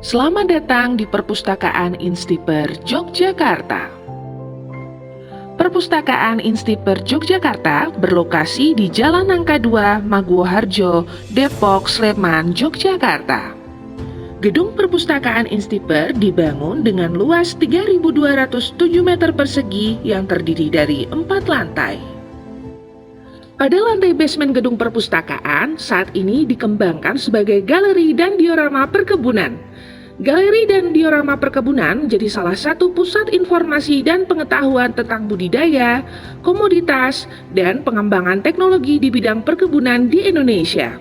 Selamat datang di Perpustakaan Instiper Yogyakarta. Perpustakaan Instiper Yogyakarta berlokasi di Jalan Nangka 2, Maguwoharjo, Depok, Sleman, Yogyakarta. Gedung Perpustakaan Instiper dibangun dengan luas 3.207 meter persegi yang terdiri dari 4 lantai. Pada lantai basement gedung perpustakaan, saat ini dikembangkan sebagai galeri dan diorama perkebunan. Galeri dan diorama perkebunan menjadi salah satu pusat informasi dan pengetahuan tentang budidaya, komoditas, dan pengembangan teknologi di bidang perkebunan di Indonesia.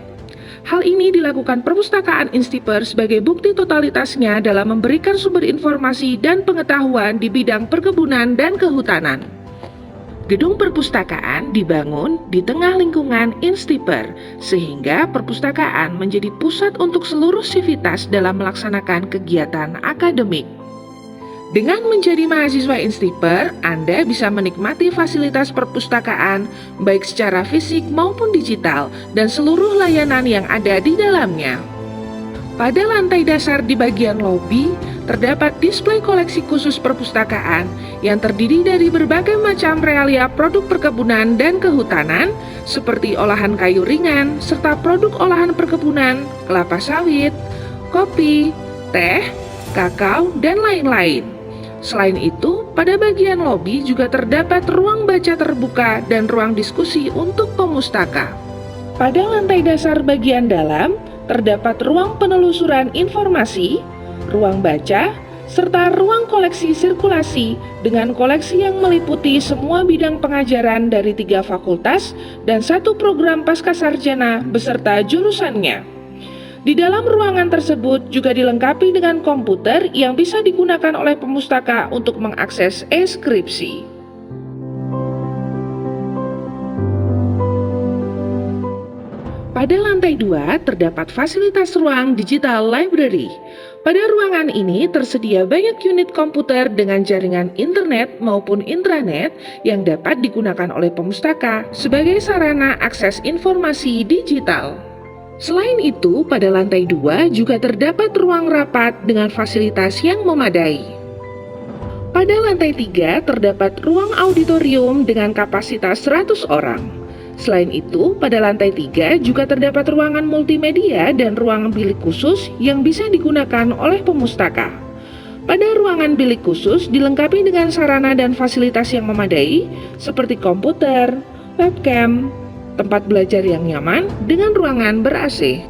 Hal ini dilakukan Perpustakaan Instiper sebagai bukti totalitasnya dalam memberikan sumber informasi dan pengetahuan di bidang perkebunan dan kehutanan. Gedung perpustakaan dibangun di tengah lingkungan Instiper, sehingga perpustakaan menjadi pusat untuk seluruh sivitas dalam melaksanakan kegiatan akademik. Dengan menjadi mahasiswa Instiper, Anda bisa menikmati fasilitas perpustakaan, baik secara fisik maupun digital, dan seluruh layanan yang ada di dalamnya. Pada lantai dasar di bagian lobi, terdapat display koleksi khusus perpustakaan yang terdiri dari berbagai macam realia produk perkebunan dan kehutanan seperti olahan kayu ringan serta produk olahan perkebunan, kelapa sawit, kopi, teh, kakao, dan lain-lain. Selain itu, pada bagian lobi juga terdapat ruang baca terbuka dan ruang diskusi untuk pemustaka. Pada lantai dasar bagian dalam, terdapat ruang penelusuran informasi, ruang baca, serta ruang koleksi sirkulasi dengan koleksi yang meliputi semua bidang pengajaran dari 3 fakultas dan 1 program pascasarjana beserta jurusannya. Di dalam ruangan tersebut juga dilengkapi dengan komputer yang bisa digunakan oleh pemustaka untuk mengakses e-skripsi. Pada lantai 2 terdapat fasilitas ruang digital library. Pada ruangan ini tersedia banyak unit komputer dengan jaringan internet maupun intranet yang dapat digunakan oleh pemustaka sebagai sarana akses informasi digital. Selain itu, pada lantai 2 juga terdapat ruang rapat dengan fasilitas yang memadai. Pada lantai 3 terdapat ruang auditorium dengan kapasitas 100 orang. Selain itu, pada lantai 3 juga terdapat ruangan multimedia dan ruangan bilik khusus yang bisa digunakan oleh pemustaka. Pada ruangan bilik khusus dilengkapi dengan sarana dan fasilitas yang memadai seperti komputer, webcam, tempat belajar yang nyaman dengan ruangan ber-AC.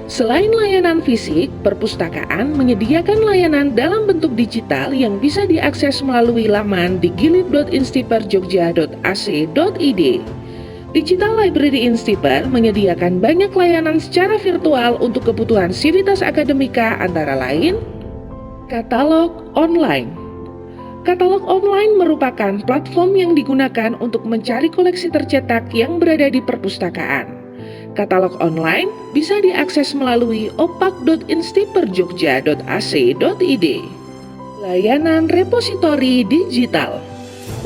Selain layanan fisik, perpustakaan menyediakan layanan dalam bentuk digital yang bisa diakses melalui laman di gilib.instiperjogja.ac.id. Digital Library Instiper menyediakan banyak layanan secara virtual untuk kebutuhan sivitas akademika antara lain katalog online. Katalog online merupakan platform yang digunakan untuk mencari koleksi tercetak yang berada di perpustakaan. Katalog online bisa diakses melalui opak.instiperjogja.ac.id. Layanan repositori digital.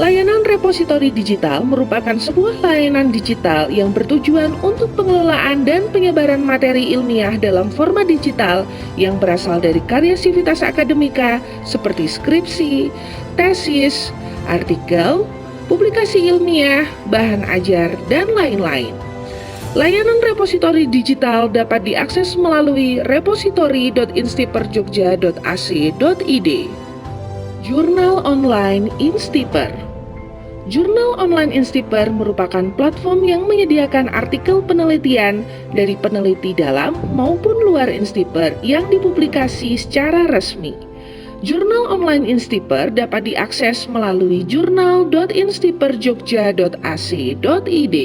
Layanan repositori digital merupakan sebuah layanan digital yang bertujuan untuk pengelolaan dan penyebaran materi ilmiah dalam format digital yang berasal dari karya sivitas akademika seperti skripsi, tesis, artikel, publikasi ilmiah, bahan ajar, dan lain-lain. Layanan repositori digital dapat diakses melalui repositori.instiperjogja.ac.id. Jurnal online Instiper. Jurnal online Instiper merupakan platform yang menyediakan artikel penelitian dari peneliti dalam maupun luar Instiper yang dipublikasi secara resmi. Jurnal online Instiper dapat diakses melalui jurnal.instiperjogja.ac.id.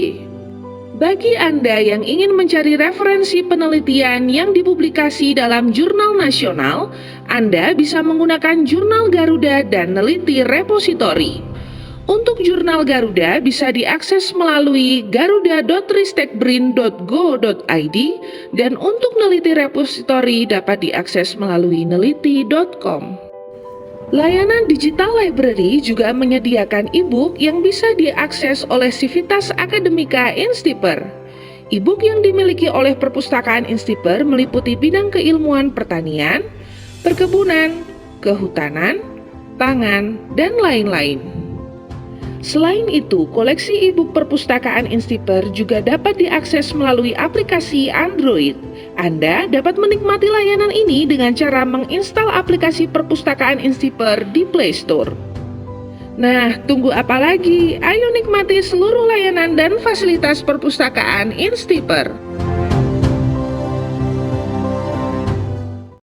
Bagi Anda yang ingin mencari referensi penelitian yang dipublikasi dalam jurnal nasional, Anda bisa menggunakan Jurnal Garuda dan Neliti Repositori. Untuk Jurnal Garuda bisa diakses melalui garuda.ristekbrin.go.id dan untuk Neliti Repositori dapat diakses melalui neliti.com. Layanan Digital Library juga menyediakan e-book yang bisa diakses oleh sivitas akademika Instiper. E-book yang dimiliki oleh Perpustakaan Instiper meliputi bidang keilmuan pertanian, perkebunan, kehutanan, pangan, dan lain-lain. Selain itu, koleksi e-book perpustakaan Instiper juga dapat diakses melalui aplikasi Android. Anda dapat menikmati layanan ini dengan cara menginstal aplikasi perpustakaan Instiper di Play Store. Nah, tunggu apa lagi? Ayo nikmati seluruh layanan dan fasilitas perpustakaan Instiper.